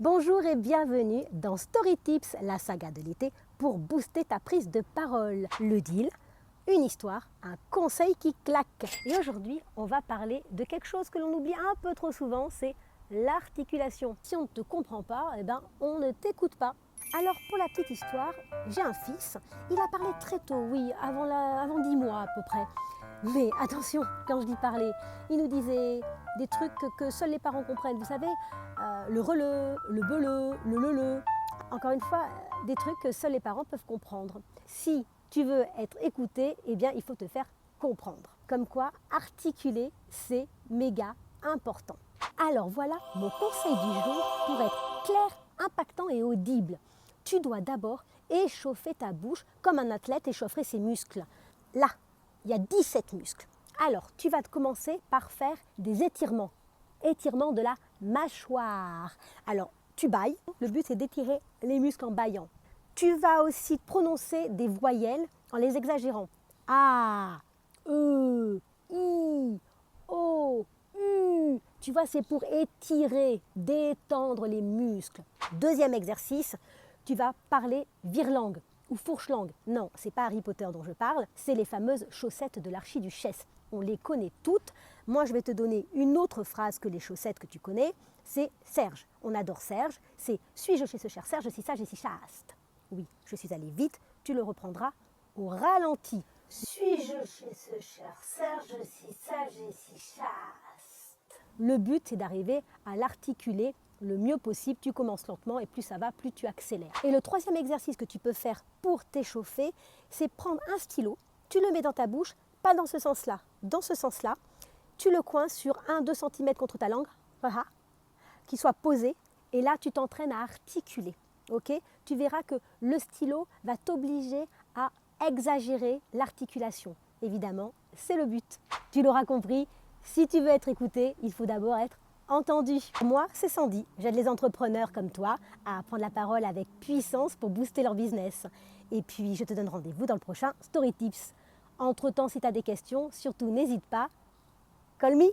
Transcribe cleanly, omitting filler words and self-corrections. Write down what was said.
Bonjour et bienvenue dans Story Tips, la saga de l'été pour booster ta prise de parole. Le deal, une histoire, un conseil qui claque. Et aujourd'hui, on va parler de quelque chose que l'on oublie un peu trop souvent, c'est l'articulation. Si on ne te comprend pas, on ne t'écoute pas. Alors pour la petite histoire, j'ai un fils, il a parlé très tôt, oui, avant 10 mois à peu près. Mais attention, quand je dis parler, il nous disait des trucs que seuls les parents comprennent. Vous savez, le releu, le beleu, le leleu. Encore une fois, des trucs que seuls les parents peuvent comprendre. Si tu veux être écouté, eh bien, il faut te faire comprendre. Comme quoi, articuler, c'est méga important. Alors voilà mon conseil du jour pour être clair, impactant et audible. Tu dois d'abord échauffer ta bouche comme un athlète échaufferait ses muscles. Là, il y a 17 muscles. Alors, tu vas commencer par faire des étirements. Étirement de la mâchoire. Alors, tu bailles. Le but, c'est d'étirer les muscles en baillant. Tu vas aussi prononcer des voyelles en les exagérant. A, E, I, O, U. Tu vois, c'est pour étirer, détendre les muscles. Deuxième exercice, tu vas parler virelangue ou fourche-langue. Non, c'est pas Harry Potter dont je parle, c'est les fameuses chaussettes de l'archiduchesse. On les connaît toutes. Moi, je vais te donner une autre phrase que les chaussettes que tu connais, c'est Serge. On adore Serge, c'est « Suis-je chez ce cher Serge, si sage et si chaste ?» Oui, je suis allée vite, tu le reprendras au ralenti. « Suis-je chez ce cher Serge, si sage et si chaste ?» Le but, c'est d'arriver à l'articuler le mieux possible. Tu commences lentement et plus ça va, plus tu accélères. Et le troisième exercice que tu peux faire pour t'échauffer, c'est prendre un stylo, tu le mets dans ta bouche, pas dans ce sens-là, dans ce sens-là, tu le coinces sur 1-2 cm contre ta langue, voilà, qui soit posé, et là tu t'entraînes à articuler. Okay, tu verras que le stylo va t'obliger à exagérer l'articulation. Évidemment, c'est le but. Tu l'auras compris, si tu veux être écouté, il faut d'abord être entendu. Moi, c'est Sandy. J'aide les entrepreneurs comme toi à prendre la parole avec puissance pour booster leur business. Et puis, je te donne rendez-vous dans le prochain Story Tips. Entre-temps, si tu as des questions, surtout n'hésite pas. Call me.